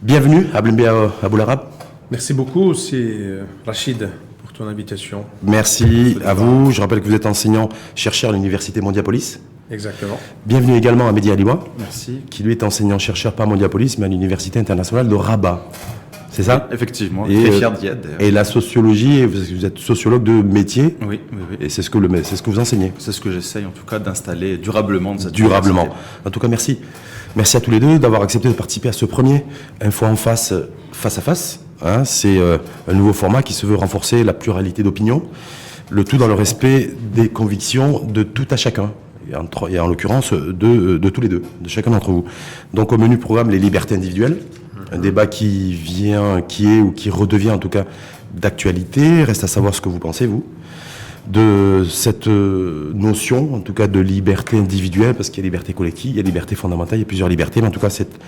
Bienvenue à Blembé Aboularab. Merci beaucoup, c'est Rachid pour ton invitation. Merci à vous. Je rappelle que vous êtes enseignant-chercheur à l'Université Mondiapolis. Exactement. Bienvenue également à Mehdi Alioua, Merci. qui lui est enseignant-chercheur pas Mondiapolis, mais à l'Université internationale de Rabat. C'est ça? Effectivement, Et, très fier d'y être d'ailleurs. Et la sociologie, vous êtes sociologue de métier. Oui. Et c'est ce que vous enseignez. C'est ce que j'essaye en tout cas d'installer durablement de cette Durablement. université. En tout cas, merci. Merci à tous les deux d'avoir accepté de participer à ce premier Info en face, face à face. Hein, c'est un nouveau format qui se veut renforcer la pluralité d'opinions, le tout dans le respect des convictions de tout à chacun, et en l'occurrence de tous les deux, de chacun d'entre vous. Donc au menu programme, les libertés individuelles, un débat qui redevient en tout cas d'actualité. Reste à savoir ce que vous pensez, vous, de cette notion, en tout cas de liberté individuelle, parce qu'il y a liberté collective, il y a liberté fondamentale, il y a plusieurs libertés, mais en tout cas cette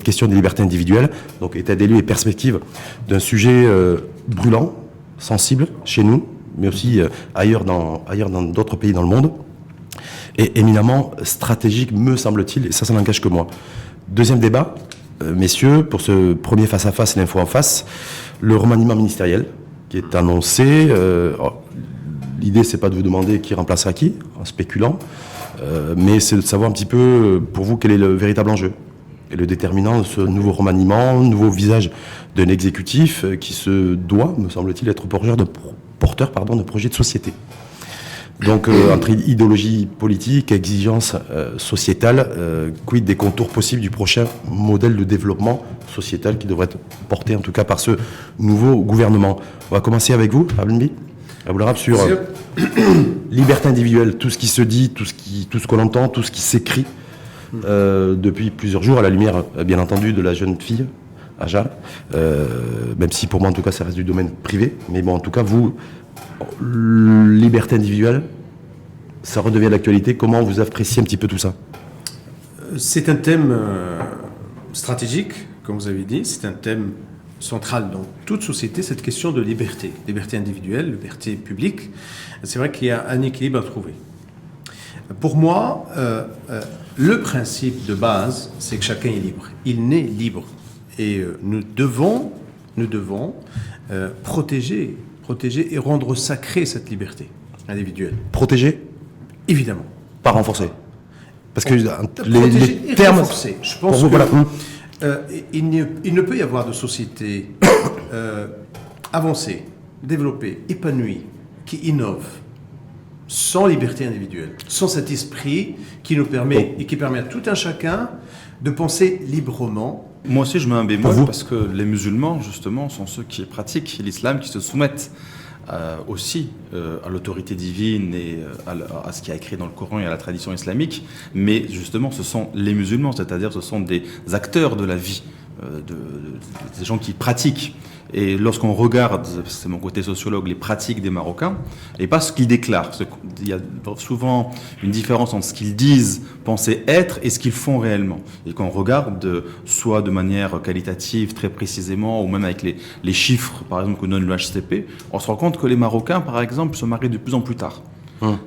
question des libertés individuelles, donc état des lieux et perspective d'un sujet brûlant, sensible chez nous, mais aussi ailleurs dans d'autres pays dans le monde, et éminemment stratégique, me semble-t-il, et ça n'engage que moi. Deuxième débat, messieurs, pour ce premier face-à-face, l'info en face, le remaniement ministériel qui est annoncé. L'idée, c'est pas de vous demander qui remplacera qui, en spéculant, mais c'est de savoir un petit peu, pour vous, quel est le véritable enjeu et le déterminant de ce nouveau remaniement, nouveau visage d'un exécutif qui se doit, me semble-t-il, être porteur de projets de société. Donc, entre idéologie politique, exigence sociétale, quid des contours possibles du prochain modèle de développement sociétal qui devrait être porté, en tout cas, par ce nouveau gouvernement. On va commencer avec vous, Ablembi Aboularab, sur liberté individuelle, tout ce qui se dit, tout ce qu'on entend, tout ce qui s'écrit depuis plusieurs jours, à la lumière, bien entendu, de la jeune fille, Aja, même si pour moi, en tout cas, ça reste du domaine privé. Mais bon, en tout cas, vous, liberté individuelle, ça redevient d'actualité. Comment vous appréciez un petit peu tout ça? C'est un thème stratégique, comme vous avez dit, c'est un thème central dans toute société, cette question de liberté individuelle, liberté publique. C'est vrai qu'il y a un équilibre à trouver. Pour moi, le principe de base, c'est que chacun est libre. Il naît libre. Et nous devons protéger et rendre sacrée cette liberté individuelle. Protéger? Évidemment. Pas renforcer. Parce que les termes... Renforcer. Je pense que voilà. Il ne peut y avoir de société avancée, développée, épanouie, qui innove, sans liberté individuelle, sans cet esprit qui nous permet et qui permet à tout un chacun de penser librement. Moi aussi, je mets un bémol parce que les musulmans, justement, sont ceux qui pratiquent l'islam, qui se soumettent aussi à l'autorité divine et à ce qui est écrit dans le Coran et à la tradition islamique. Mais justement, ce sont les musulmans, c'est-à-dire ce sont des acteurs de la vie, des gens qui pratiquent. Et lorsqu'on regarde, c'est mon côté sociologue, les pratiques des Marocains, et pas ce qu'ils déclarent. Il y a souvent une différence entre ce qu'ils disent, penser être, et ce qu'ils font réellement. Et quand on regarde, soit de manière qualitative, très précisément, ou même avec les chiffres, par exemple, que donne le HCP, on se rend compte que les Marocains, par exemple, se marient de plus en plus tard.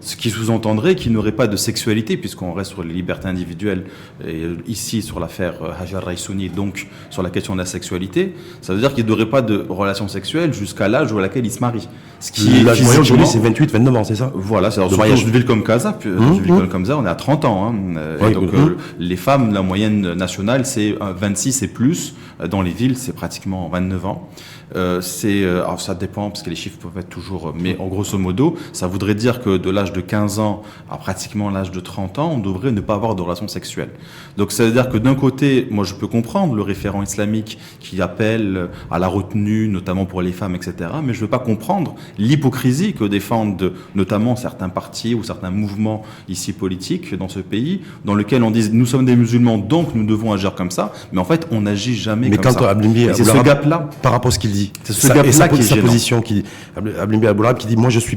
Ce qui sous-entendrait qu'il n'y aurait pas de sexualité, puisqu'on reste sur les libertés individuelles, et ici sur l'affaire Hajar Raisouni, donc sur la question de la sexualité, ça veut dire qu'il n'y aurait pas de relation sexuelle jusqu'à l'âge à laquel ils se marient. Ce qui l'âge moyen aujourd'hui, c'est 28, 29 ans, c'est ça? Voilà, c'est dans une ville comme Casa, on est à 30 ans. Oui, donc les femmes, la moyenne nationale, c'est 26 et plus. Dans les villes, c'est pratiquement 29 ans. Alors ça dépend, parce que les chiffres peuvent être toujours... Mais en grosso modo, ça voudrait dire que de l'âge de 15 ans à pratiquement l'âge de 30 ans, on devrait ne pas avoir de relations sexuelles. Donc ça veut dire que d'un côté, moi je peux comprendre le référent islamique qui appelle à la retenue, notamment pour les femmes, etc. Mais je ne veux pas comprendre l'hypocrisie que défendent notamment certains partis ou certains mouvements ici politiques dans ce pays, dans lequel on dit nous sommes des musulmans, donc nous devons agir comme ça. Mais en fait, on n'agit jamais comme ça. Mais c'est ce gap-là. Par rapport à ce qu'il dit. C'est ce gap-là qui est gênant. Position qui Ablembi Aboularab qui dit moi je suis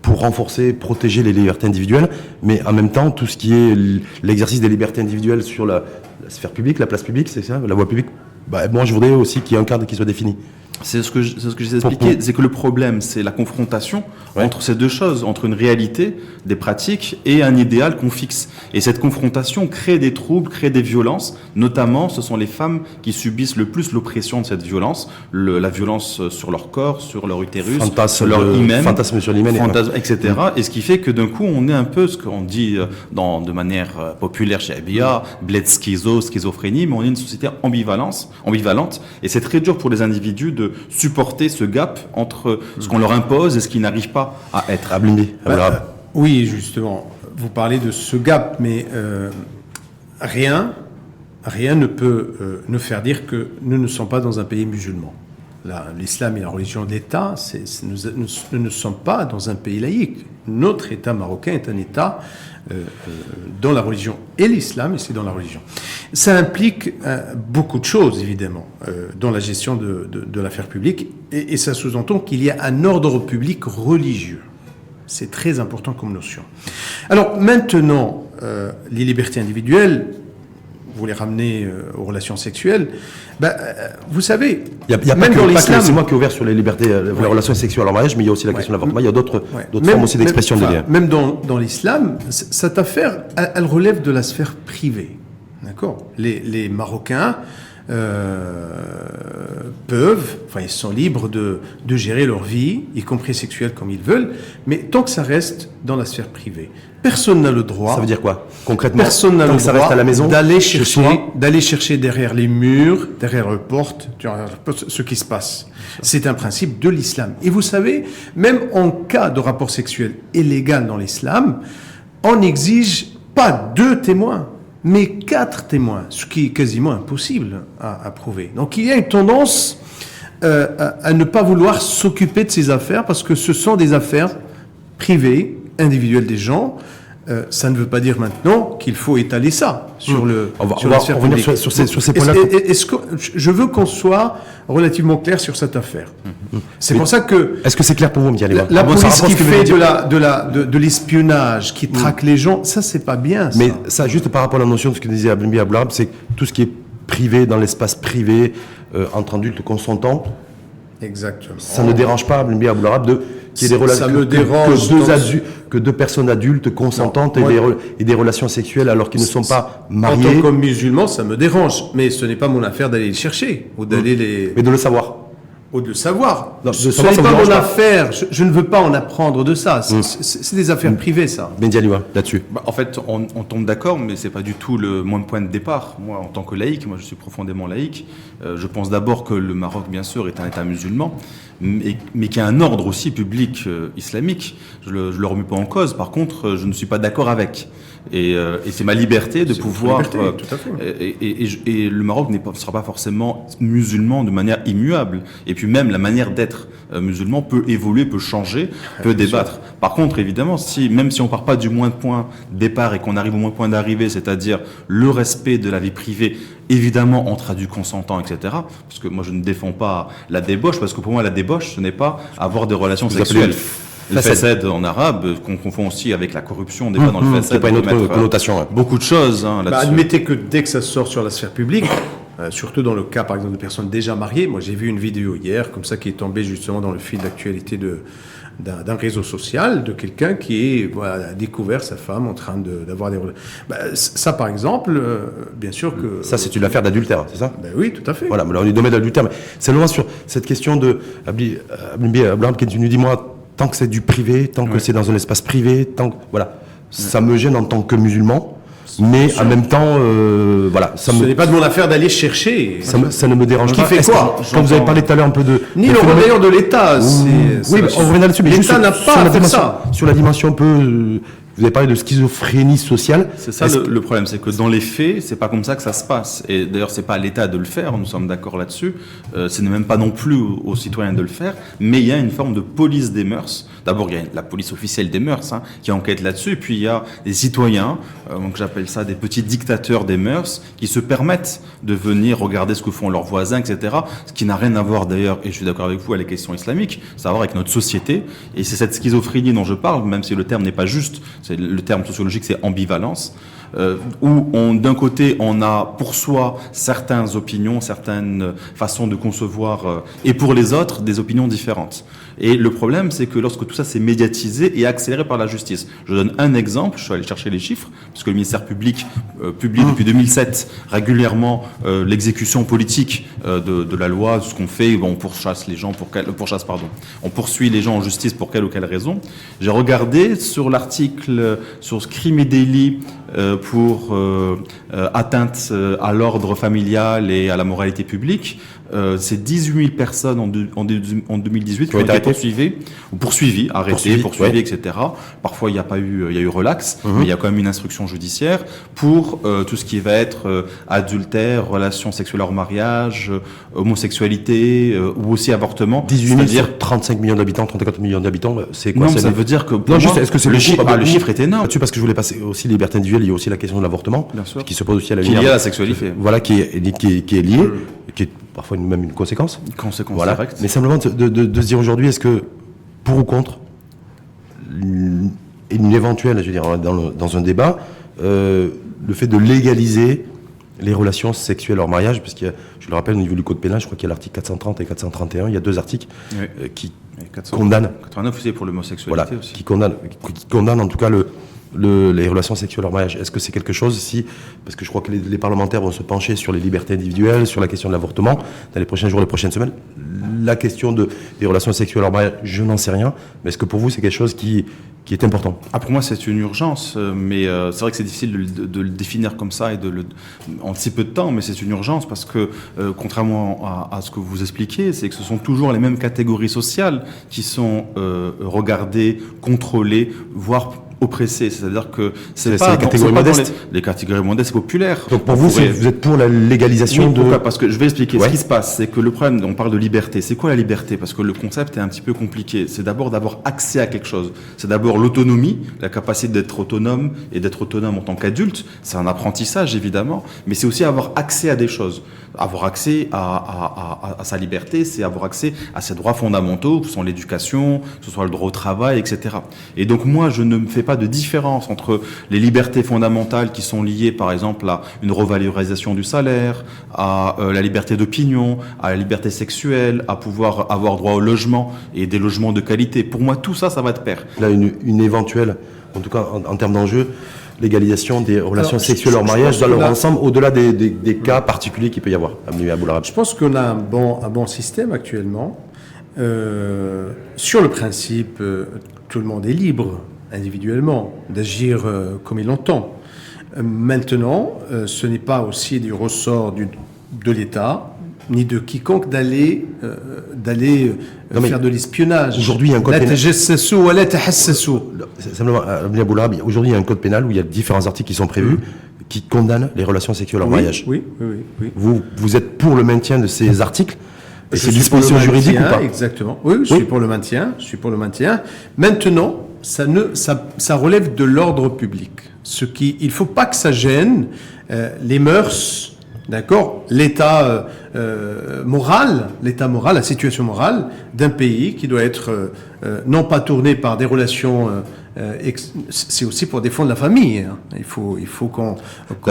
pour renforcer, protéger les libertés individuelles, mais en même temps tout ce qui est l'exercice des libertés individuelles sur la sphère publique, la place publique, c'est ça, la voie publique, Moi, je voudrais aussi qu'il y ait un cadre qui soit défini. C'est ce que j'ai expliqué, c'est que le problème, c'est la confrontation entre ces deux choses, entre une réalité, des pratiques et un idéal qu'on fixe. Et cette confrontation crée des troubles, crée des violences, notamment ce sont les femmes qui subissent le plus l'oppression de cette violence, la violence sur leur corps, sur leur utérus, sur leur hymen, fantasme sur l'hymen, etc. Et ce qui fait que d'un coup, on est un peu ce qu'on dit de manière populaire chez Abia, bled schizophrénie, mais on est une société ambivalente, et c'est très dur pour les individus de supporter ce gap entre ce qu'on leur impose et ce qu'ils n'arrivent pas à être. Oui, justement, vous parlez de ce gap, mais rien ne peut nous faire dire que nous ne sommes pas dans un pays musulman. L'islam est la religion d'État, nous ne sommes pas dans un pays laïque. Notre État marocain est un État dans la religion et l'islam, et c'est dans la religion. Ça implique beaucoup de choses, évidemment, dans la gestion de l'affaire publique, et ça sous-entend qu'il y a un ordre public religieux. C'est très important comme notion. Alors maintenant, les libertés individuelles, vous les ramenez aux relations sexuelles, vous savez, il y a même dans l'islam, c'est moi qui ai ouvert sur les libertés, les relations sexuelles en mariage, mais il y a aussi la question de l'avortement, il y a d'autres formes aussi d'expression des liens. Même dans l'islam, cette affaire, elle relève de la sphère privée. D'accord ? Les Marocains ils sont libres de gérer leur vie, y compris sexuelle comme ils veulent, mais tant que ça reste dans la sphère privée. Personne n'a le droit. Ça veut dire quoi, concrètement? Personne n'a le ça droit reste à la maison, d'aller chercher derrière les murs, derrière les portes, ce qui se passe. C'est un principe de l'islam. Et vous savez, même en cas de rapport sexuel illégal dans l'islam, on n'exige pas 2 témoins, mais 4 témoins, ce qui est quasiment impossible à prouver. Donc il y a une tendance à ne pas vouloir s'occuper de ces affaires parce que ce sont des affaires privées, individuelles des gens. Ça ne veut pas dire maintenant qu'il faut étaler ça sur la sphère publique. Sur ces points-là. Je veux qu'on soit relativement clair sur cette affaire. C'est pour ça que... Est-ce que c'est clair pour vous, Mdiali? La police qui fait de l'espionnage, qui traque les gens, ça, c'est pas bien, ça. Mais ça, juste par rapport à la notion de ce que disait Abdelbi Ablab, c'est tout ce qui est privé, dans l'espace privé, entre adultes consentants. Exactement. Ça ne dérange pas Abdelbi Ablab qu'il y ait des relations... Ça me dérange. Que 2 personnes adultes consentantes et des relations sexuelles alors qu'ils ne sont pas mariés. En tant que musulman, ça me dérange. Mais ce n'est pas mon affaire d'aller les chercher ou d'aller les... Mais de le savoir. Ou de le savoir. Non, ce n'est pas mon affaire. Je ne veux pas en apprendre de ça. C'est des affaires privées, ça. Mdiali, là-dessus. En fait, on tombe d'accord, mais c'est pas du tout mon point de départ. Moi, en tant que laïc, je suis profondément laïque. Je pense d'abord que le Maroc, bien sûr, est un État musulman, mais qu'il y a un ordre aussi public islamique. Je le remets pas en cause. Par contre, je ne suis pas d'accord avec. Et c'est ma liberté de pouvoir... Liberté, tout à fait. Et le Maroc ne sera pas forcément musulman de manière immuable. Et puis même la manière d'être musulman peut évoluer, peut changer, peut débattre. Par contre, évidemment, même si on part pas du moins de point départ et qu'on arrive au moins de point d'arrivée, c'est-à-dire le respect de la vie privée, évidemment entre adultes consentants, etc. Parce que moi, je ne défends pas la débauche, parce que pour moi, la débauche, ce n'est pas avoir des relations sexuelles. Le façade en arabe, qu'on confond aussi avec la corruption, des fois dans le façade. C'est pas une autre connotation. Beaucoup de choses là-dessus. Admettez que dès que ça sort sur la sphère publique, surtout dans le cas par exemple de personnes déjà mariées, moi j'ai vu une vidéo hier comme ça qui est tombée justement dans le fil d'actualité d'un réseau social de quelqu'un qui a découvert sa femme en train d'avoir des relations. Ça par exemple, bien sûr que... Ça c'est une affaire d'adultère, c'est ça? Oui, tout à fait. Voilà, alors du domaine d'adultère. Mais c'est loin sur cette question de Abdelbi Ablab qui nous dit, moi, tant que c'est du privé, tant que c'est dans un espace privé, ça me gêne en tant que musulman, mais en même temps, ce n'est pas de mon affaire d'aller chercher. Ça ne me dérange pas. Qui fait quoi? Quand vous avez parlé tout à l'heure un peu de... Ni le rôle de l'État. Oui, on revient là-dessus, mais l'État n'a pas à faire ça. Sur la dimension un peu... Vous avez parlé de schizophrénie sociale. C'est ça le problème, c'est que dans les faits, c'est pas comme ça que ça se passe. Et d'ailleurs, c'est pas à l'État de le faire, nous sommes d'accord là-dessus. Ce n'est même pas non plus aux citoyens de le faire, mais il y a une forme de police des mœurs, D'abord, il y a la police officielle des mœurs qui enquête là-dessus, et puis il y a des citoyens, donc j'appelle ça des petits dictateurs des mœurs, qui se permettent de venir regarder ce que font leurs voisins, etc. Ce qui n'a rien à voir d'ailleurs, et je suis d'accord avec vous, à la question islamique, ça a à voir avec notre société, et c'est cette schizophrénie dont je parle, même si le terme n'est pas juste, le terme sociologique c'est ambivalence, où d'un côté on a pour soi certaines opinions, certaines façons de concevoir, et pour les autres des opinions différentes. Et le problème, c'est que lorsque tout ça s'est médiatisé et accéléré par la justice. Je donne un exemple, je suis allé chercher les chiffres, puisque le ministère public publie depuis 2007 régulièrement l'exécution politique de la loi, ce qu'on fait, on pourchasse les gens on poursuit les gens en justice pour quelle ou quelle raison. J'ai regardé sur l'article sur ce crime et délit pour atteinte à l'ordre familial et à la moralité publique. C'est 18 000 personnes en 2018 qui ont été poursuivies, arrêtées, ouais. Etc. Parfois, il y a eu relax, mais il y a quand même une instruction judiciaire pour tout ce qui va être adultère, relations sexuelles hors mariage, homosexualité ou aussi avortement. 18 000 sur 35 millions d'habitants, 34 millions d'habitants, c'est quoi? Non, ça veut dire que est-ce que c'est le chiffre est énorme. Là-dessus, parce que je voulais passer aussi liberté individuelle, il y a aussi la question de l'avortement, qui se pose aussi à la liée à la sexualité. Voilà, qui est liée, qui est parfois même une conséquence. Voilà. Directe. Mais simplement de se dire aujourd'hui, est-ce que, pour ou contre, une éventuelle, je veux dire, dans un débat, le fait de légaliser les relations sexuelles hors mariage, parce qu'il y a, je le rappelle, au niveau du code pénal, je crois qu'il y a l'article 430 et 431, il y a 2 articles qui condamnent. 89 aussi pour l'homosexualité, voilà, aussi. Qui condamnent en tout cas les relations sexuelles hors mariage. Est-ce que c'est quelque chose, parce que je crois que les parlementaires vont se pencher sur les libertés individuelles, sur la question de l'avortement, dans les prochains jours, les prochaines semaines. La question des relations sexuelles hors mariage, je n'en sais rien, mais est-ce que pour vous, c'est quelque chose qui est important? Pour moi, c'est une urgence, mais c'est vrai que c'est difficile de le définir comme ça et en si peu de temps, mais c'est une urgence parce que, contrairement à ce que vous expliquez, c'est que ce sont toujours les mêmes catégories sociales qui sont regardées, contrôlées, voire oppressés, c'est-à-dire que c'est pas les catégories modestes. Les catégories modestes populaires. Donc pour vous, vous êtes pour la légalisation de... Pourquoi ? Parce que je vais expliquer. Ce qui se passe, c'est que le problème, on parle de liberté. C'est quoi la liberté ? Parce que le concept est un petit peu compliqué. C'est d'abord d'avoir accès à quelque chose. C'est d'abord l'autonomie, la capacité d'être autonome et d'être autonome en tant qu'adulte. C'est un apprentissage, évidemment, mais c'est aussi avoir accès à des choses. Avoir accès à sa liberté, c'est avoir accès à ses droits fondamentaux, que ce soit l'éducation, que ce soit le droit au travail, etc. Et donc moi, je ne me fais pas de différence entre les libertés fondamentales qui sont liées, par exemple, à une revalorisation du salaire, à la liberté d'opinion, à la liberté sexuelle, à pouvoir avoir droit au logement et des logements de qualité. Pour moi, tout ça, ça va de pair. Là, une éventuelle, en tout cas en termes d'enjeu, légalisation des relations sexuelles hors mariage dans leur ensemble, au-delà des cas particuliers qu'il peut y avoir. Je pense qu'on a un bon système actuellement. Sur le principe, tout le monde est libre individuellement d'agir comme il l'entend. Maintenant, ce n'est pas aussi du ressort de l'État ni de quiconque d'aller faire de l'espionnage. Aujourd'hui, il y a un code pénal. Simplement, aujourd'hui, il y a un code pénal où il y a différents articles qui sont prévus qui condamnent les relations sexuelles hors mariage. Oui. Vous êtes pour le maintien de ces articles et ces dispositions juridiques ou pas? Exactement. Oui, je suis pour le maintien. Maintenant, ça relève de l'ordre public. Il faut pas que ça gêne les mœurs. D'accord, l'état moral, la situation morale d'un pays qui doit être non pas tourné par des relations. C'est aussi pour défendre la famille. Hein. Il faut qu'on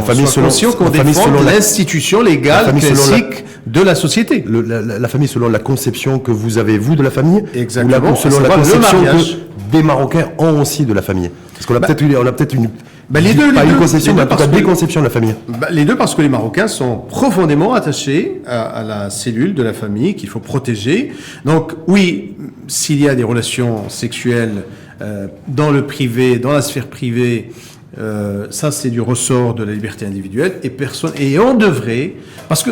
soit conscient qu'on défende l'institution légale classique de la société. La famille selon la conception que vous avez vous de la famille. Exactement. Ou selon la conception que des Marocains ont aussi de la famille. Parce qu'on a peut-être une les deux, une conception, mais en tout cas des conceptions de la famille. Les deux, parce que les Marocains sont profondément attachés à la cellule de la famille qu'il faut protéger. Donc oui, s'il y a des relations sexuelles dans le privé, dans la sphère privée, ça c'est du ressort de la liberté individuelle et on devrait, parce que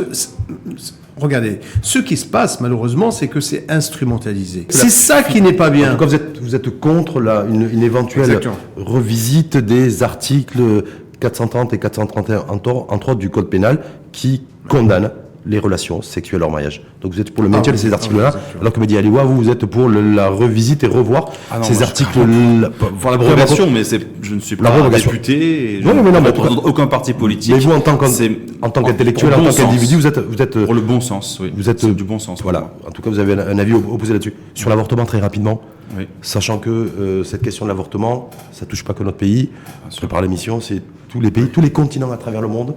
regardez, ce qui se passe malheureusement, c'est que c'est instrumentalisé. C'est ça qui n'est pas bien. En tout cas, vous êtes contre une éventuelle revisite des articles 430 et 431 entre autres du Code pénal qui condamnent les relations sexuelles hors mariage. Donc vous êtes pour le maintien de ces articles-là, exactement. alors que Mehdi Aliwa, vous êtes pour la revisite et revoir ces articles-là. Pour l'abrogation, mais je ne suis pas député, et je ne représente aucun parti politique. Mais vous, en tant qu'intellectuel, en tant qu'individu, vous êtes pour le bon sens, oui. Vous êtes du bon sens. Voilà. En tout cas, vous avez un avis opposé là-dessus. Sur l'avortement, très rapidement, Oui. sachant que cette question de l'avortement, ça touche pas que notre pays. Je prépare l'émission, c'est tous les pays, tous les continents à travers le monde.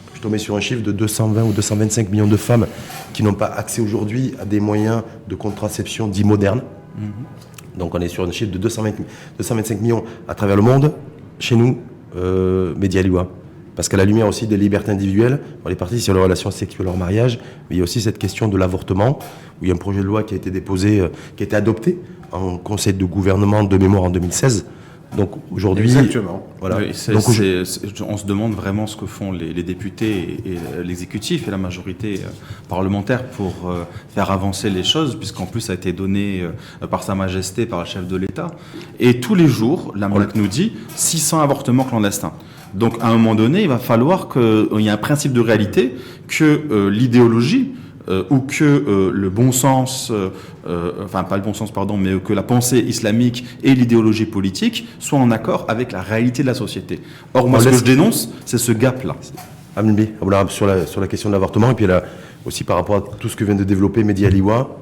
Je suis tombé sur un chiffre de 220 ou 225 millions de femmes qui n'ont pas accès aujourd'hui à des moyens de contraception dits modernes. Donc on est sur un chiffre de 225 millions à travers le monde. Chez nous, Mehdi Aliwa. Parce qu'à la lumière aussi des libertés individuelles, on est parti sur les relations sexuelles hors mariage, mais il y a aussi cette question de l'avortement, où il y a un projet de loi qui a été déposé, qui a été adopté en conseil de gouvernement de mémoire en 2016. Donc aujourd'hui, Exactement. voilà. Oui, Donc, on se demande vraiment ce que font les députés et l'exécutif et la majorité parlementaire pour faire avancer les choses, puisqu'en plus ça a été donné par Sa Majesté, par le chef de l'État. Et tous les jours, la MONAC nous dit 600 avortements clandestins. Donc à un moment donné, il va falloir qu'il y ait un principe de réalité, que l'idéologie ou que le bon sens, enfin pas le bon sens pardon, mais que la pensée islamique et l'idéologie politique soient en accord avec la réalité de la société. Or moi ce que je dénonce, c'est ce gap-là. Aminbi, sur la question de l'avortement, et puis là, aussi par rapport à tout ce que vient de développer Mehdi Aliwa.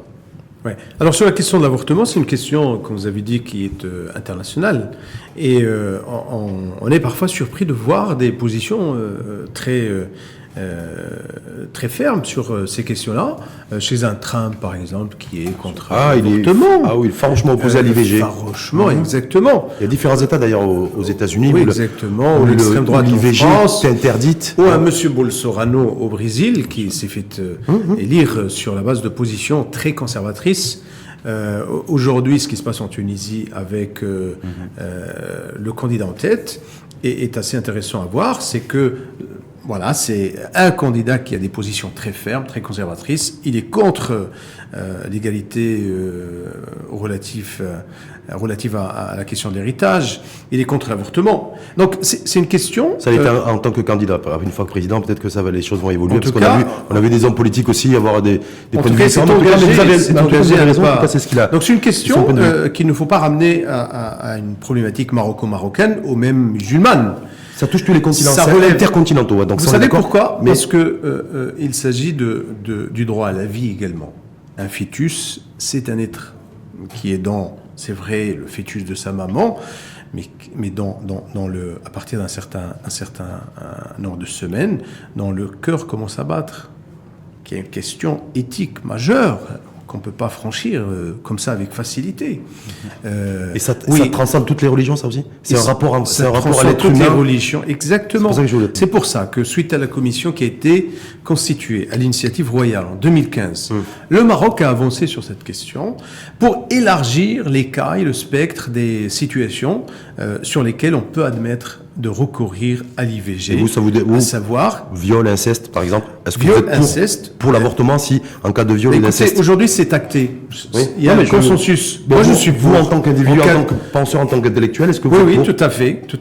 Ouais. Alors sur la question de l'avortement, c'est une question, comme vous avez dit, qui est internationale. Et on est parfois surpris de voir des positions très fermes sur ces questions-là. Chez un Trump, par exemple, qui est contre l'avortement. Ah oui, farouchement opposé à l'IVG. Farouchement, exactement. Il y a différents États d'ailleurs aux États-Unis Oui, où exactement. Où l'extrême droite en l'IVG France, est interdite. ou un monsieur Bolsonaro au Brésil qui s'est fait élire sur la base de positions très conservatrices. Aujourd'hui, ce qui se passe en Tunisie avec le candidat en tête est assez intéressant à voir. C'est que voilà, c'est un candidat qui a des positions très fermes, très conservatrices. Il est contre l'égalité relative à la question de l'héritage. Il est contre l'avortement. Donc c'est une question. Ça l'était en tant que candidat. Une fois que président, peut-être que les choses vont évoluer. En Parce tout qu'on cas, on a vu des hommes politiques aussi avoir des points de vue c'est différents. engagé raison. C'est ce qu'il a. Donc c'est une question qu'il ne faut pas ramener à une problématique maroco-marocaine ou même musulmane. Ça touche tous les continents, Ça relève intercontinentaux. Donc vous savez pourquoi? Parce que il s'agit du droit à la vie également. Un fœtus, c'est un être qui est c'est vrai, le fœtus de sa maman, mais à partir d'un certain nombre de semaines, dans le cœur commence à battre, qui est une question éthique majeure qu'on ne peut pas franchir comme ça avec facilité. Et ça transcende toutes les religions, ça aussi. C'est un rapport à l'être toutes humain. les religions, exactement. C'est pour ça que suite à la commission qui a été constituée à l'initiative royale en 2015, le Maroc a avancé sur cette question pour élargir les cas et le spectre des situations sur lesquelles on peut admettre de recourir à l'IVG. Et vous, à savoir viol, inceste, par exemple. Est-ce que viol, vous êtes inceste, pour l'avortement si, en cas de viol et d'inceste? Aujourd'hui, c'est acté. Oui. Il y a un consensus. Moi, je suis vous, en tant qu'individu, en tant que penseur, en tant qu'intellectuel, est-ce que vous Oui, êtes pour? tout à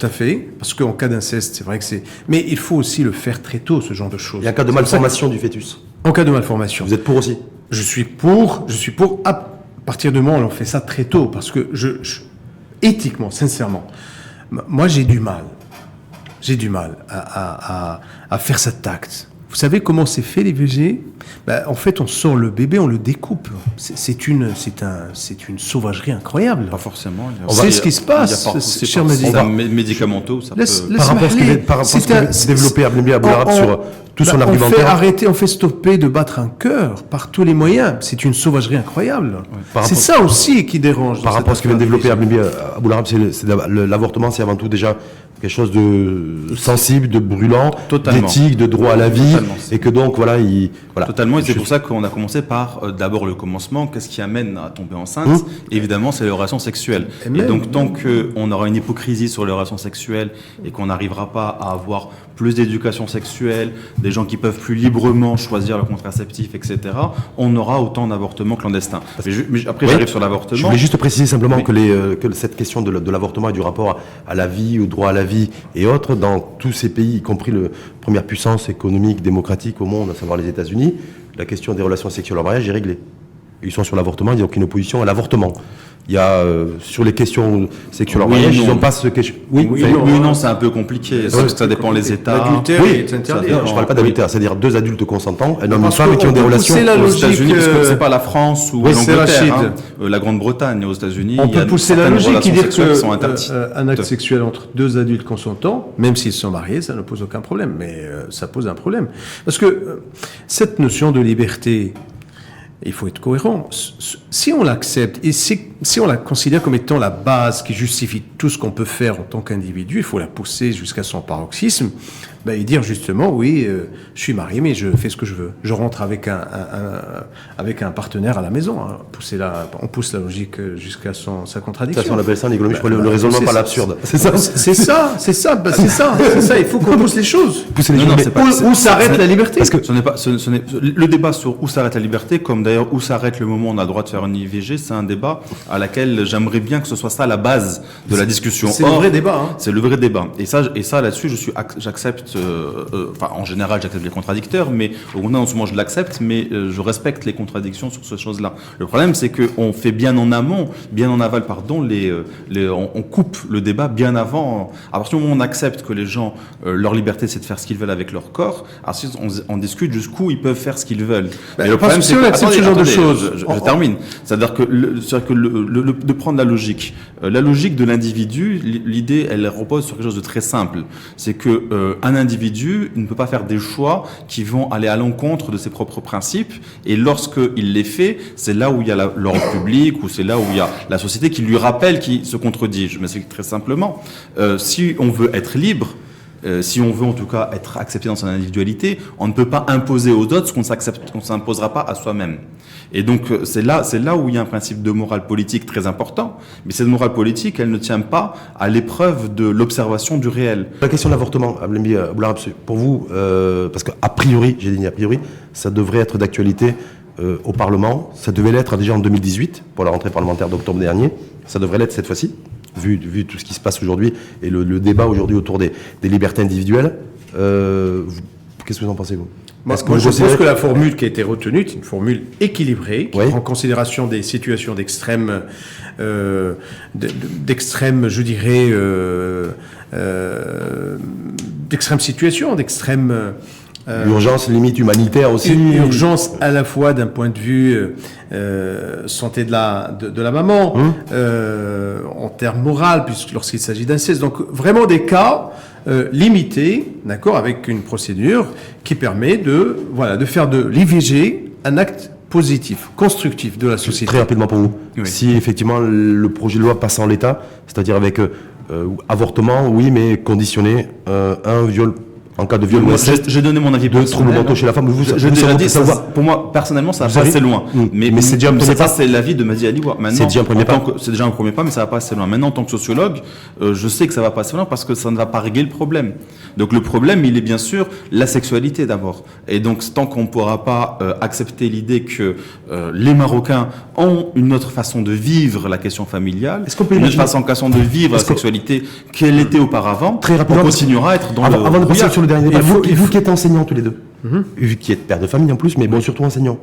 fait. Parce qu'en cas d'inceste, c'est vrai que c'est. Mais il faut aussi le faire très tôt, ce genre de choses. Et en cas de malformation du fœtus? En cas de malformation. Vous êtes pour aussi? Je suis pour. À partir du moment où on fait ça très tôt, parce que éthiquement, sincèrement, moi, j'ai du mal à faire cet acte. Vous savez comment c'est fait l'IVG? En fait, on sort le bébé, on le découpe. C'est une sauvagerie incroyable. Pas forcément. C'est ce qui se passe, cher médicamenteux, ça peut... Par rapport à ce que vient développer Aboularab sur tout son argumentaire. On fait stopper de battre un cœur par tous les moyens. C'est une sauvagerie incroyable. C'est ça aussi qui dérange. Par rapport à ce que vient de développer Aboularab, l'avortement, c'est avant tout déjà quelque chose de sensible, de brûlant, d'éthique, de droit à la vie, et que donc voilà. Totalement, et c'est pour ça qu'on a commencé par d'abord le commencement. Qu'est-ce qui amène à tomber enceinte? Évidemment, c'est les relations sexuelles. Et donc tant qu'on aura une hypocrisie sur les relations sexuelles et qu'on n'arrivera pas à avoir plus d'éducation sexuelle, des gens qui peuvent plus librement choisir le contraceptif, etc., on aura autant d'avortements clandestins. Mais après, Oui. j'arrive sur l'avortement. Je voulais juste préciser simplement Oui. que cette question de l'avortement et du rapport à la vie, au droit à la vie et autres, dans tous ces pays, y compris la première puissance économique, démocratique au monde, à savoir les États-Unis, la question des relations sexuelles en mariage est réglée. Ils sont sur l'avortement, il n'y a aucune opposition à l'avortement. Il y a, sur les questions sexuelles en Oui, mariage, non. ils n'ont pas ce question. Oui, Oui, enfin, non. Oui, non, c'est un peu compliqué. Ça dépend les États. L'adultère oui, est interdit. non, je ne parle pas d'adultère, c'est-à-dire deux adultes consentants, un homme et une Parce femme qu'on qui ont des peut relations. pousser la Aux logique, États-Unis, parce que c'est pas la France ou oui, c'est l'Angleterre, Rachid. la Grande-Bretagne. Aux États-Unis, On il y a peut pousser la certaines logique qui relations dit sexuelles qui sont interdites. qu'un acte sexuel entre deux adultes consentants, même s'ils sont mariés, ça ne pose aucun problème. Mais ça pose un problème. Parce que cette notion de liberté, il faut être cohérent. Si on l'accepte et si on la considère comme étant la base qui justifie tout ce qu'on peut faire en tant qu'individu, il faut la pousser jusqu'à son paroxysme, et dire justement, oui, je suis marié, mais je fais ce que je veux. Je rentre avec un partenaire à la maison. Hein. On pousse la logique jusqu'à sa contradiction. Ça, on appelle ça en économie, je crois, le raisonnement par l'absurde. C'est ça. C'est ça. Il faut qu'on pousse les choses. Pousser les Non, gens, non, mais- c'est pas- Où s'arrête la liberté? Parce que le débat sur où s'arrête la liberté, comme d'ailleurs où s'arrête le moment où on a le droit de faire une IVG, c'est un débat à laquelle j'aimerais bien que ce soit ça la base de la discussion. C'est le vrai débat. Hein. C'est le vrai débat. Et ça là-dessus, j'accepte. Enfin, en général, j'accepte les contradicteurs, mais au contraire, non seulement je l'accepte, mais je respecte les contradictions sur ces choses-là. Le problème, c'est qu'on fait bien en amont, bien en aval, pardon, on coupe le débat bien avant. À partir du moment où on accepte que les gens, leur liberté, c'est de faire ce qu'ils veulent avec leur corps, ensuite on discute jusqu'où ils peuvent faire ce qu'ils veulent. Mais le problème, si on accepte ce genre de choses, je termine. C'est-à-dire que, de prendre la logique de l'individu, l'idée, elle repose sur quelque chose de très simple. C'est que un individu ne peut pas faire des choix qui vont aller à l'encontre de ses propres principes. Et lorsqu'il les fait, c'est là où il y a l'ordre public, ou c'est là où il y a la société qui lui rappelle qu'il se contredit. Je m'explique très simplement. Si on veut être libre, si on veut en tout cas être accepté dans son individualité, on ne peut pas imposer aux autres ce qu'on ne s'imposera pas à soi-même. Et donc c'est là où il y a un principe de morale politique très important. Mais cette morale politique, elle ne tient pas à l'épreuve de l'observation du réel. La question de l'avortement, Ablembi Boularab, pour vous, parce qu'a priori, j'ai dit a priori, ça devrait être d'actualité au Parlement. Ça devait l'être déjà en 2018, pour la rentrée parlementaire d'octobre dernier. Ça devrait l'être cette fois-ci, vu tout ce qui se passe aujourd'hui et le débat aujourd'hui autour des libertés individuelles. Qu'est-ce que vous en pensez, vous? Moi, je pense que la formule qui a été retenue est une formule équilibrée, qui prend en considération des situations d'extrême, je dirais, d'extrême situation, d'extrême... urgence, limite humanitaire aussi. Une urgence à la fois d'un point de vue santé de la maman, en termes moraux, puisque lorsqu'il s'agit d'inceste. Donc vraiment des cas limités, d'accord, avec une procédure qui permet de faire de l'IVG un acte positif, constructif de la société. Très rapidement pour vous. Oui. Si effectivement le projet de loi passe en l'état, c'est-à-dire avec avortement, oui, mais conditionné, un viol. En cas de viol ou inceste, J'ai donné mon avis de troubles mentaux chez la femme. J'ai déjà dit, pour moi, personnellement, ça va pas assez loin. Mais c'est déjà un premier pas. C'est l'avis de Madi Aliwa. C'est déjà un premier pas. C'est déjà un premier pas, mais ça va pas assez loin. Maintenant, en tant que sociologue, je sais que ça va pas assez loin parce que ça ne va pas régler le problème. Donc le problème, il est bien sûr la sexualité d'abord. Et donc, tant qu'on ne pourra pas accepter l'idée que les Marocains ont une autre façon de vivre la question familiale, une autre façon de vivre la sexualité qu'elle était auparavant, très rapidement, on continuera à être dans le avant de passer sur le dernier débat, vous qui êtes enseignants tous les deux, vu qui êtes père de famille en plus, mais bon, surtout enseignant,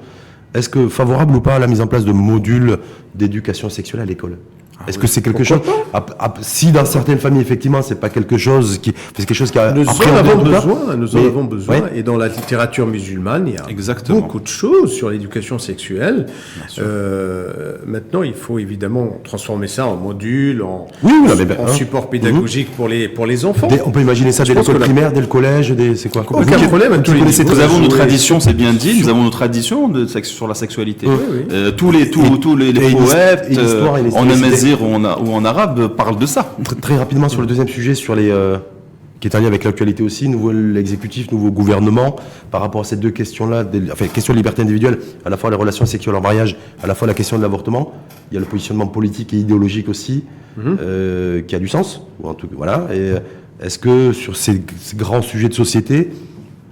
est-ce que favorable ou pas à la mise en place de modules d'éducation sexuelle à l'école? Est-ce que c'est quelque chose, si dans certaines familles effectivement c'est pas quelque chose qui, c'est quelque chose qui a nous en avons besoin, ouais. Et dans la littérature musulmane, il y a Exactement. beaucoup de choses sur l'éducation sexuelle. Maintenant, il faut évidemment transformer ça en module, en support pédagogique pour les enfants. On peut imaginer ça dès l'école primaire, dès le collège, c'est quoi? Aucun problème. Nous avons nos traditions, c'est bien dit. Nous avons nos traditions sur la sexualité. Tous les poètes, en amazigh ou en arabe, parlent de ça. Très rapidement sur le deuxième sujet, sur les qui est en lien avec l'actualité aussi, nouveau exécutif, nouveau gouvernement, par rapport à ces deux questions-là, question de liberté individuelle, à la fois les relations sexuelles en mariage, à la fois la question de l'avortement. Il y a le positionnement politique et idéologique aussi, qui a du sens, ou en tout cas, voilà. Et Est-ce que sur ces grands sujets de société,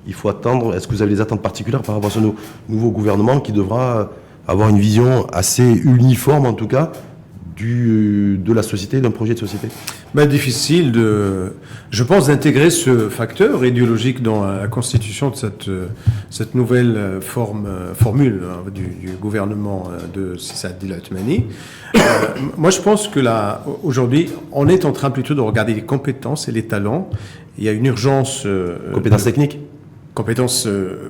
il faut attendre, est-ce que vous avez des attentes particulières par rapport à ce nouveau gouvernement qui devra avoir une vision assez uniforme, en tout cas, de la société, d'un projet de société? Difficile je pense, d'intégrer ce facteur idéologique dans la constitution de cette nouvelle formule du gouvernement de Saad El-Othmani. Moi, je pense que là, aujourd'hui, on est en train plutôt de regarder les compétences et les talents. Il y a une urgence... Compétences techniques? Compétences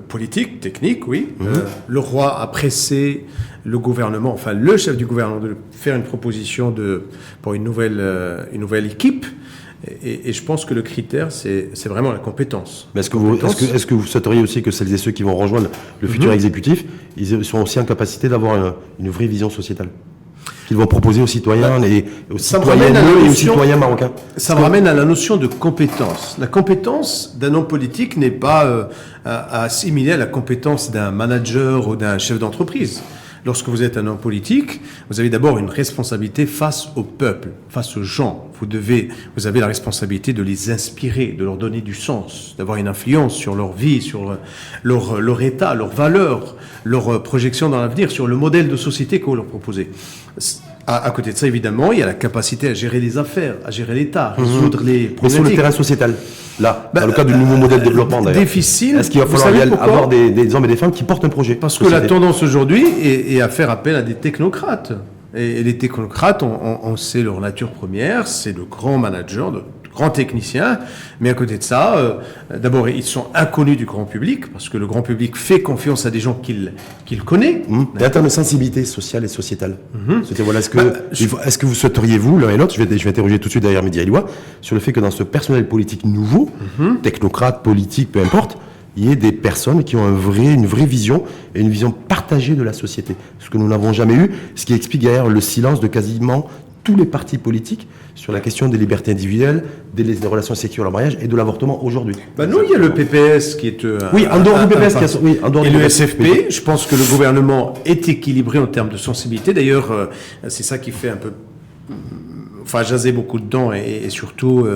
politiques, techniques, oui. Le roi a pressé le gouvernement, enfin le chef du gouvernement, de faire une proposition pour une nouvelle équipe. Et je pense que le critère, c'est vraiment la compétence. Mais est-ce que vous souhaiteriez aussi que celles et ceux qui vont rejoindre le futur exécutif, ils sont aussi en capacité d'avoir une vraie vision sociétale qu'ils vont proposer aux citoyens et aux citoyens marocains? Ça me ramène à la notion de compétence. La compétence d'un homme politique n'est pas assimilée à la compétence d'un manager ou d'un chef d'entreprise. Lorsque vous êtes un homme politique, vous avez d'abord une responsabilité face au peuple, face aux gens. Vous avez la responsabilité de les inspirer, de leur donner du sens, d'avoir une influence sur leur vie, sur leur état, leurs valeurs, leurs projections dans l'avenir, sur le modèle de société que vous leur proposez. À côté de ça, évidemment, il y a la capacité à gérer les affaires, à gérer l'État, résoudre les problématiques. Mais sur le terrain sociétal, là, dans le cadre du nouveau modèle de développement d'ailleurs. Difficile. Est-ce qu'il va falloir avoir des hommes et des femmes qui portent un projet? Parce que la tendance aujourd'hui est à faire appel à des technocrates. Et les technocrates, on sait leur nature première, c'est de grands managers, de grands techniciens, mais à côté de ça, d'abord, ils sont inconnus du grand public, parce que le grand public fait confiance à des gens qu'il connaît. Il y a un terme de sensibilité sociale et sociétale. Voilà, est-ce que vous souhaiteriez, vous, l'un et l'autre, je vais interroger tout de suite derrière Mehdi Ailloua, sur le fait que dans ce personnel politique nouveau, technocrate, politique, peu importe, il y ait des personnes qui ont une vraie vision et une vision partagée de la société. Ce que nous n'avons jamais eu, ce qui explique d'ailleurs le silence de quasiment tous les partis politiques sur la question des libertés individuelles, des relations sexuelles en mariage et de l'avortement aujourd'hui. Nous, il y a le PPS qui est... en dehors du PPS. Et le SFP, je pense que le gouvernement est équilibré en termes de sensibilité. D'ailleurs, c'est ça qui fait un peu... jaser beaucoup dedans et surtout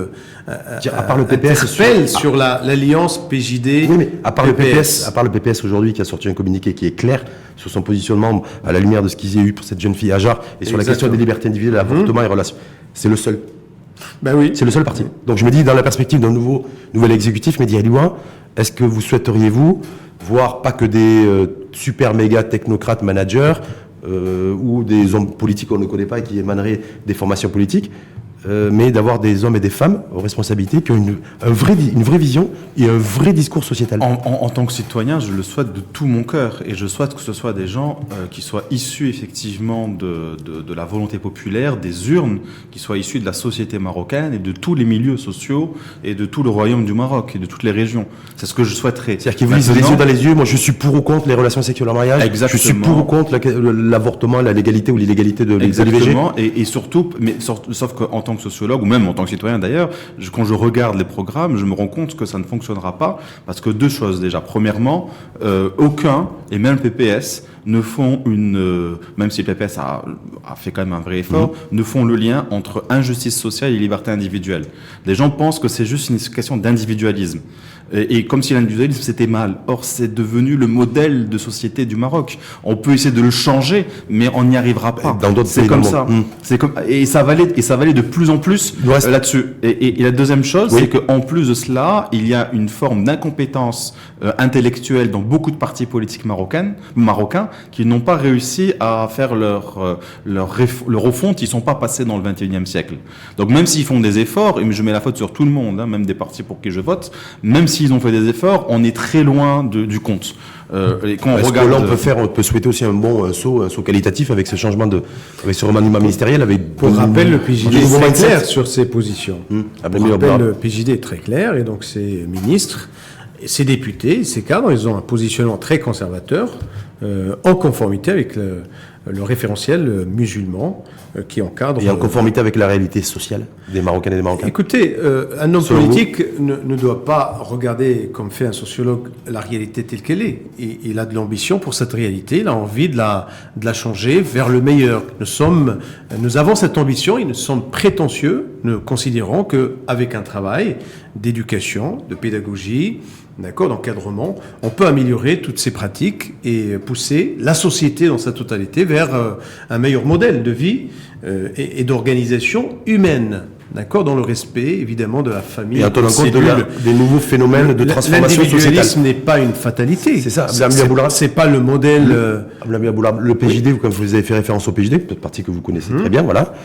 à part le PPS sur l'alliance PJD. Oui, mais à part le PPS aujourd'hui qui a sorti un communiqué qui est clair sur son positionnement à la lumière de ce qu'ils aient eu pour cette jeune fille Hajar et sur la question des libertés individuelles, l'avortement et relations. C'est le seul. Oui. C'est le seul parti. Donc je me dis, dans la perspective d'un nouvel exécutif, Mehdi Ailloua, est-ce que vous souhaiteriez, vous, voir pas que des super méga technocrates managers ou des hommes politiques qu'on ne connaît pas et qui émaneraient des formations politiques, mais d'avoir des hommes et des femmes aux responsabilités qui ont une vraie vision et un vrai discours sociétal. En tant que citoyen, je le souhaite de tout mon cœur et je souhaite que ce soit des gens qui soient issus effectivement de la volonté populaire, des urnes, qui soient issus de la société marocaine et de tous les milieux sociaux et de tout le royaume du Maroc et de toutes les régions. C'est ce que je souhaiterais. C'est-à-dire qu'ils vous disent les yeux dans les yeux, moi je suis pour ou contre les relations sexuelles en mariage. Exactement. Je suis pour ou contre l'avortement, la légalité ou l'illégalité de l'IVG. Exactement. Et surtout, sauf qu'en tant que sociologue, ou même en tant que citoyen d'ailleurs, quand je regarde les programmes, je me rends compte que ça ne fonctionnera pas, parce que deux choses déjà. Premièrement, aucun, et même le PPS, ne font même si le PPS a fait quand même un vrai effort, ne font le lien entre injustice sociale et liberté individuelle. Les gens pensent que c'est juste une question d'individualisme. Et comme si l'individualisme c'était mal. Or, c'est devenu le modèle de société du Maroc. On peut essayer de le changer, mais on n'y arrivera pas. Dans d'autres pays, c'est comme ça. Et ça va aller de plus en plus là-dessus. Et la deuxième chose, c'est qu'en plus de cela, il y a une forme d'incompétence intellectuelle dans beaucoup de partis politiques marocains qui n'ont pas réussi à faire leur refonte. Ils sont pas passés dans le 21e siècle. Donc même s'ils font des efforts, et je mets la faute sur tout le monde, même des partis pour qui je vote, même s'ils ont fait des efforts, on est très loin du compte. Et quand on regarde, on peut souhaiter aussi un bon saut qualitatif avec ce changement avec ce remaniement ministériel. Pour rappel, le PJD est très clair sur ses positions. Le PJD est très clair et donc ses ministres, ses députés, ses cadres, ils ont un positionnement très conservateur, en conformité avec le référentiel musulman qui encadre... Et en conformité avec la réalité sociale des Marocaines et des Marocains. Écoutez, un homme Selon politique ne doit pas regarder, comme fait un sociologue, la réalité telle qu'elle est. Et il a de l'ambition pour cette réalité, il a envie de la changer vers le meilleur. Nous avons cette ambition et nous sommes prétentieux. Nous considérons qu'avec un travail d'éducation, de pédagogie, d'encadrement, on peut améliorer toutes ces pratiques et pousser la société dans sa totalité vers un meilleur modèle de vie et d'organisation humaine. Dans le respect, évidemment, de la famille. Et en tenant compte des nouveaux phénomènes de transformation sociétale. L'individualisme n'est pas une fatalité. C'est ça. C'est pas le modèle... Le PJD, comme vous avez fait référence au PJD, peut-être partie que vous connaissez très bien, voilà.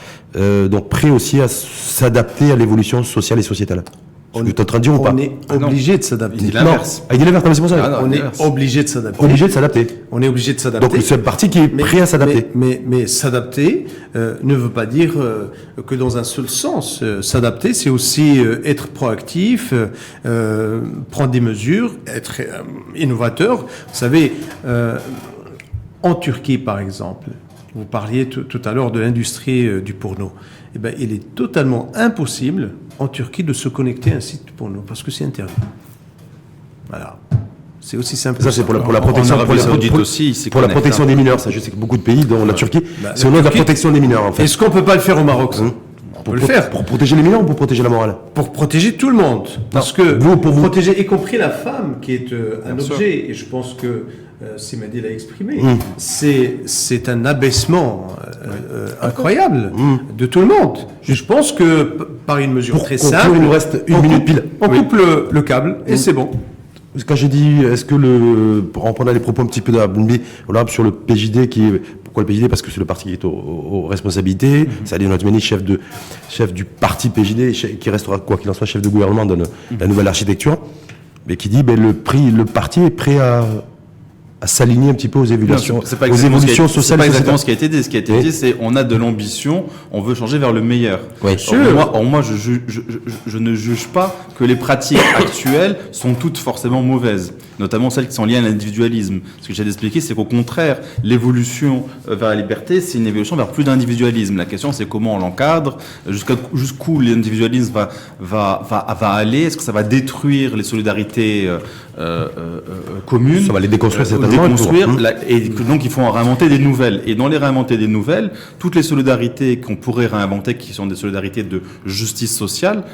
Donc prêt aussi à s'adapter à l'évolution sociale et sociétale. On est obligé de s'adapter. Il dit l'inverse. Il dit l'inverse, c'est pour ça. On est obligé de s'adapter. On est obligé de s'adapter. Donc c'est un parti qui est prêt à s'adapter. Mais s'adapter ne veut pas dire que dans un seul sens. S'adapter, c'est aussi être proactif, prendre des mesures, être innovateur. Vous savez, en Turquie, par exemple, vous parliez tout à l'heure de l'industrie du porno. Eh bien, il est totalement impossible en Turquie de se connecter à un site porno parce que c'est interdit. Voilà. C'est aussi simple. Ça, c'est pour la protection, pour la protection des mineurs. Ça, je sais que beaucoup de pays, dont la Turquie, c'est au nom de la protection des mineurs, en fait. Est-ce qu'on peut pas le faire au Maroc, ça? On peut le faire. Pour protéger les mineurs ou pour protéger la morale? Pour protéger tout le monde. Parce que pour protéger, y compris la femme, qui est un objet, et je pense que Simadi l'a exprimé, c'est un abaissement incroyable de tout le monde. Je pense que par une mesure très simple, il nous reste une minute pile. On coupe le câble et c'est bon. Quand j'ai dit, est-ce que pour reprendre les propos un petit peu d'Abdoumbi, voilà, sur le PJD pourquoi le PJD? Parce que c'est le parti qui est aux responsabilités. Sadio Natmeni, chef du parti PJD, qui restera, quoi qu'il en soit, chef de gouvernement dans la nouvelle architecture, mais qui dit, le parti est prêt à s'aligner un petit peu aux évolutions, sociales. C'est pas exactement ce qui a été dit. Ce qui a été dit, c'est on a de l'ambition, on veut changer vers le meilleur. Oui. Moi, je ne juge pas que les pratiques actuelles sont toutes forcément mauvaises, notamment celles qui sont liées à l'individualisme. Ce que j'ai d'expliquer, c'est qu'au contraire, l'évolution vers la liberté, c'est une évolution vers plus d'individualisme. La question, c'est comment on l'encadre, jusqu'où l'individualisme va aller. Est-ce que ça va détruire les solidarités communes? Ça va les déconstruire certainement. Et donc il faut en réinventer des nouvelles. Et dans les réinventer des nouvelles, toutes les solidarités qu'on pourrait réinventer, qui sont des solidarités de justice sociale,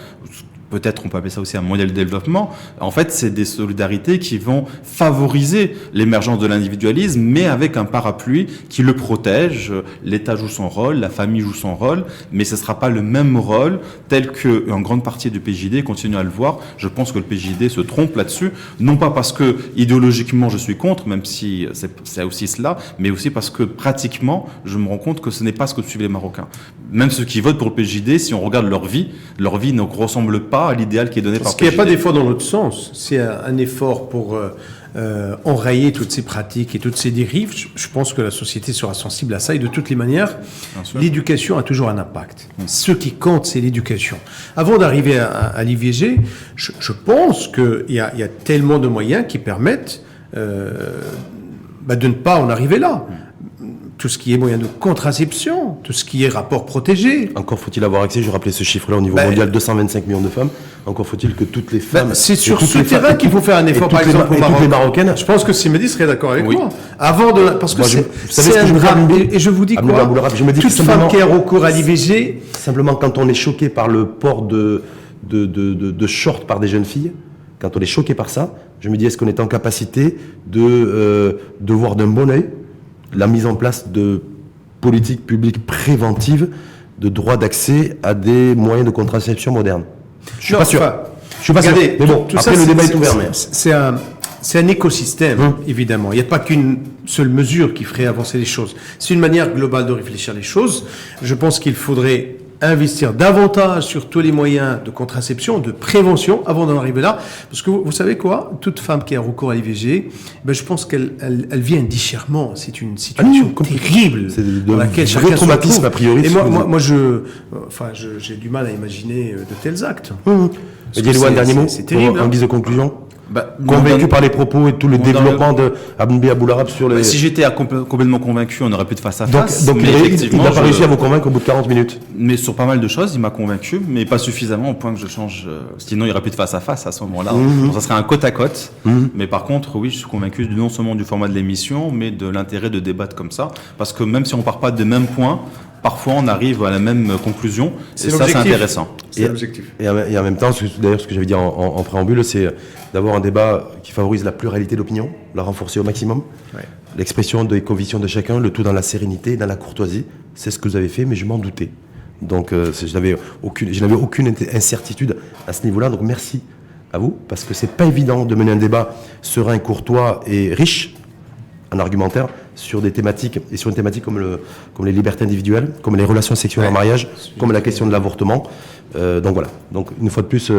peut-être on peut appeler ça aussi un modèle de développement, en fait c'est des solidarités qui vont favoriser l'émergence de l'individualisme, mais avec un parapluie qui le protège. L'État joue son rôle, la famille joue son rôle, mais ce ne sera pas le même rôle tel qu'une grande partie du PJD continue à le voir. Je pense que le PJD se trompe là-dessus, non pas parce que idéologiquement je suis contre, même si c'est aussi cela, mais aussi parce que pratiquement je me rends compte que ce n'est pas ce que suivent les Marocains. Même ceux qui votent pour le PJD, si on regarde leur vie ne ressemble pas à l'idéal qui est donné par le PJD. Parce qu'il n'y a pas d'effort dans l'autre sens. C'est un effort pour enrayer toutes ces pratiques et toutes ces dérives. Je pense que la société sera sensible à ça. Et de toutes les manières, l'éducation a toujours un impact. Ce qui compte, c'est l'éducation. Avant d'arriver à l'IVG, je pense qu'il y a tellement de moyens qui permettent de ne pas en arriver là. Tout ce qui est moyen de contraception, tout ce qui est rapport protégé. Encore faut-il avoir accès, je rappelais ce chiffre-là au niveau mondial, 225 millions de femmes. Encore faut-il que toutes les femmes... c'est sur ce terrain qu'il faut faire un effort, par exemple, au Maroc. Toutes les Marocaines. Je pense que Simedi serait d'accord avec moi. Parce que c'est un drame. Et je vous dis quoi, toute femme qui a recours à l'IVG... Simplement, quand on est choqué par le port de shorts par des jeunes filles, quand on est choqué par ça, je me dis, est-ce qu'on est en capacité de voir d'un bon œil la mise en place de politiques publiques préventives de droit d'accès à des moyens de contraception modernes? Je suis pas sûr. Regardez, mais bon, après le débat est ouvert. C'est un écosystème, évidemment. Il n'y a pas qu'une seule mesure qui ferait avancer les choses. C'est une manière globale de réfléchir les choses. Je pense qu'il faudrait investir davantage sur tous les moyens de contraception, de prévention, avant d'en arriver là. Parce que vous savez quoi? Toute femme qui a recours à l'IVG, je pense qu'elle vit un déchirement. C'est une situation terrible dans laquelle chacun se retrouve. A priori. Et moi, j'ai du mal à imaginer de tels actes. Dites-le, un dernier mot, c'est terrible. En guise de conclusion. Convaincu par les propos et tout le développement de Abnbi Aboularab sur les... Si j'étais complètement convaincu, on aurait pu de face à face. Donc mais il n'a pas réussi à vous convaincre au bout de 40 minutes. Mais sur pas mal de choses, il m'a convaincu, mais pas suffisamment au point que je change. Sinon, il n'y aurait plus de face à face à ce moment-là. Donc, ça serait un côte à côte. Mais par contre, oui, je suis convaincu non seulement du format de l'émission, mais de l'intérêt de débattre comme ça. Parce que même si on part pas des mêmes points, parfois on arrive à la même conclusion. Et ça, c'est intéressant. C'est l'objectif. Et en même temps, d'ailleurs, ce que j'avais dit en préambule, c'est d'avoir un débat qui favorise la pluralité d'opinions, la renforcer au maximum, l'expression des convictions de chacun, le tout dans la sérénité, dans la courtoisie. C'est ce que vous avez fait, mais je m'en doutais. Donc, je n'avais aucune incertitude à ce niveau-là. Donc, merci à vous, parce que c'est pas évident de mener un débat serein, courtois et riche en argumentaire sur des thématiques, et sur une thématique comme les libertés individuelles, comme les relations sexuelles en mariage, comme la question de l'avortement. Donc voilà. Donc une fois de plus,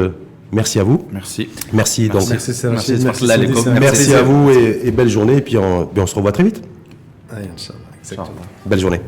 merci à vous. Merci. Merci. Donc, Merci à vous et belle journée. Et puis on se revoit très vite. Exactement. Belle journée.